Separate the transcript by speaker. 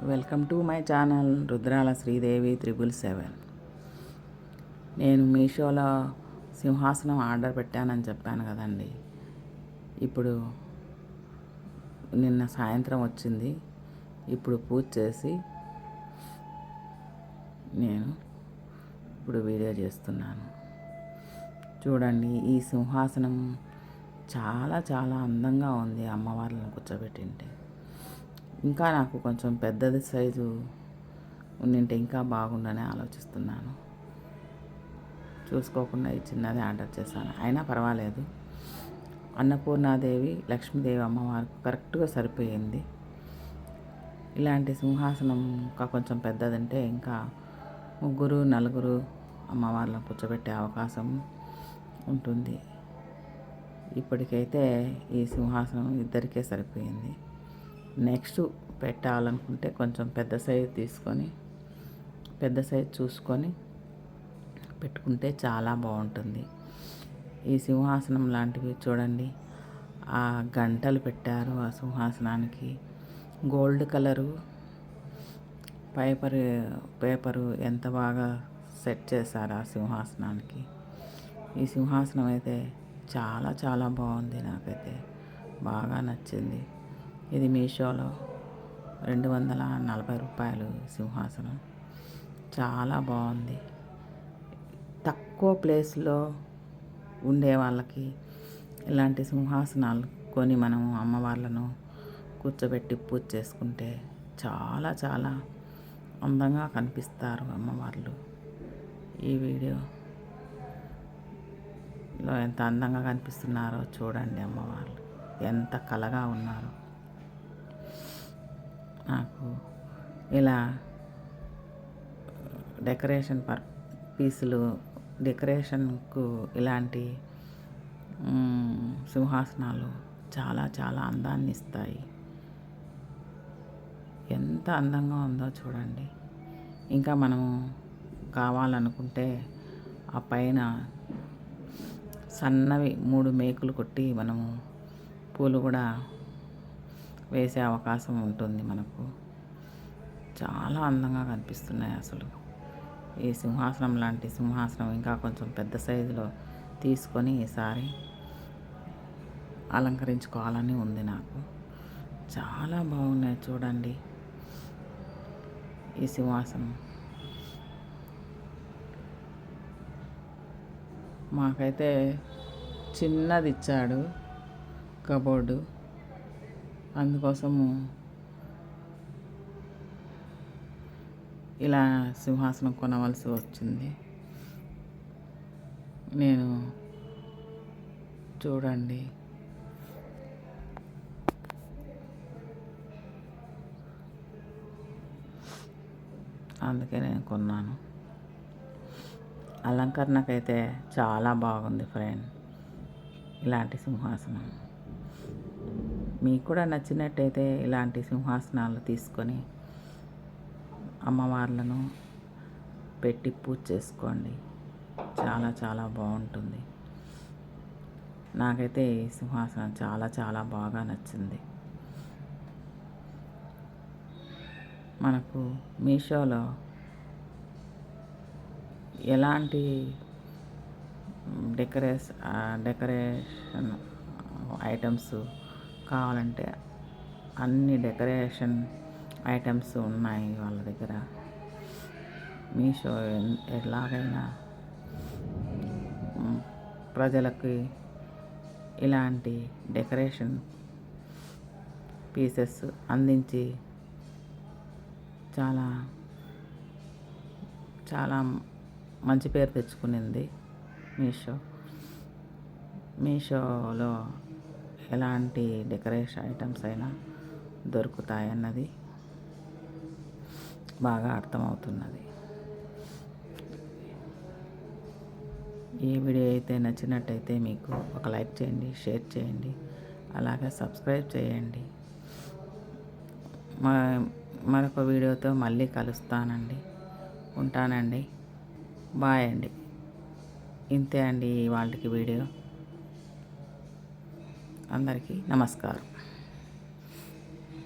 Speaker 1: Welcome to my channel Rudrala Sridevi 777. నేను మీషోలో సింహాసనం ఆర్డర్ పెట్టానని చెప్పాను కదండి. ఇప్పుడు నిన్న సాయంత్రం వచ్చింది. ఇప్పుడు పూజ చేసి నేను ఇప్పుడు వీడియో చేస్తున్నాను. చూడండి, ఈ సింహాసనం చాలా చాలా అందంగా ఉంది. అమ్మవార్లను కూర్చోబెట్టింటే ఇంకా నాకు కొంచెం పెద్దది సైజు ఉండింటే ఇంకా బాగుండని ఆలోచిస్తున్నాను. చూసుకోకుండా ఈ చిన్నది ఆర్డర్ చేశాను. అయినా పర్వాలేదు. అన్నపూర్ణాదేవి, లక్ష్మీదేవి అమ్మవారికి కరెక్ట్గా సరిపోయింది. ఇలాంటి సింహాసనం ఇంకా కొంచెం పెద్దదంటే ఇంకా 3-4 అమ్మవార్లను కూర్చోబెట్టే అవకాశం ఉంటుంది. ఇప్పటికైతే ఈ సింహాసనం ఇద్దరికే సరిపోయింది. నెక్స్ట్ పెట్టాలనుకుంటే కొంచెం పెద్ద సైజ్ చూసుకొని పెట్టుకుంటే చాలా బాగుంటుంది. ఈ సింహాసనం లాంటివి చూడండి, ఆ గంటలు పెట్టారు ఆ సింహాసనానికి. గోల్డ్ కలరు పేపరు ఎంత బాగా సెట్ చేశారు ఆ సింహాసనానికి. ఈ సింహాసనం అయితే చాలా చాలా బాగుంది. నాకైతే బాగా నచ్చింది. ఇది మీషోలో 240 రూపాయలు సింహాసనం. చాలా బాగుంది. తక్కువ ప్లేస్లో ఉండే వాళ్ళకి ఇలాంటి సింహాసనాలు కొని మనము అమ్మవార్లను కూర్చోబెట్టి పూజ చేసుకుంటే చాలా చాలా అందంగా కనిపిస్తారు అమ్మవార్లు. ఈ వీడియోలో ఎంత అందంగా కనిపిస్తున్నారో చూడండి. అమ్మవార్లు ఎంత కళగా ఉన్నారు. నాకు ఇలా డెకరేషన్కు ఇలాంటి సింహాసనాలు చాలా చాలా అందాన్ని ఇస్తాయి. ఎంత అందంగా ఉందో చూడండి. ఇంకా మనము కావాలనుకుంటే ఆ పైన సన్నవి 3 మేకులు కొట్టి మనము పూలు కూడా వేసే అవకాశం ఉంటుంది. మనకు చాలా అందంగా కనిపిస్తున్నాయి. అసలు ఈ సింహాసనం లాంటి సింహాసనం ఇంకా కొంచెం పెద్ద సైజులో తీసుకొని ఈసారి అలంకరించుకోవాలని ఉంది నాకు. చాలా బాగున్నాయి చూడండి. ఈ సింహాసనం మాకైతే చిన్నది ఇచ్చాడు కబోర్డు. అందుకోసము ఇలా సింహాసనం కొనవలసి వచ్చింది. నేను చూడండి, అందుకే నేను కొన్నాను. అలంకరణకైతే చాలా బాగుంది ఫ్రెండ్ ఇలాంటి సింహాసనం. మీకు కూడా నచ్చినట్టయితే ఇలాంటి సింహాసనాలు తీసుకొని అమ్మవార్లను పెట్టి పూజ చేసుకోండి. చాలా చాలా బాగుంటుంది. నాకైతే ఈ సింహాసనం చాలా చాలా బాగా నచ్చింది. మనకు మీషోలో ఎలాంటి డెకరేషన్ ఐటమ్స్ కావాలంటే అన్ని డెకరేషన్ ఐటమ్స్ ఉన్నాయి వాళ్ళ దగ్గర. మీషో ఎలాగైనా ప్రజలకి ఇలాంటి డెకరేషన్ పీసెస్ అందించి చాలా చాలా మంచి పేరు తెచ్చుకునింది మీషోలో ఎలాంటి డెకరేషన్ ఐటమ్స్ అయినా దొరుకుతాయన్నది బాగా అర్థమవుతున్నది. ఈ వీడియో అయితే నచ్చినట్టయితే మీకు ఒక లైక్ చేయండి, షేర్ చేయండి, అలాగే సబ్స్క్రైబ్ చేయండి. మరొక వీడియోతో మళ్ళీ కలుస్తానండి. ఉంటానండి. బాయ్ అండి. ఇంతే అండి ఇవాళకి వీడియో. అందరికీ నమస్కారం.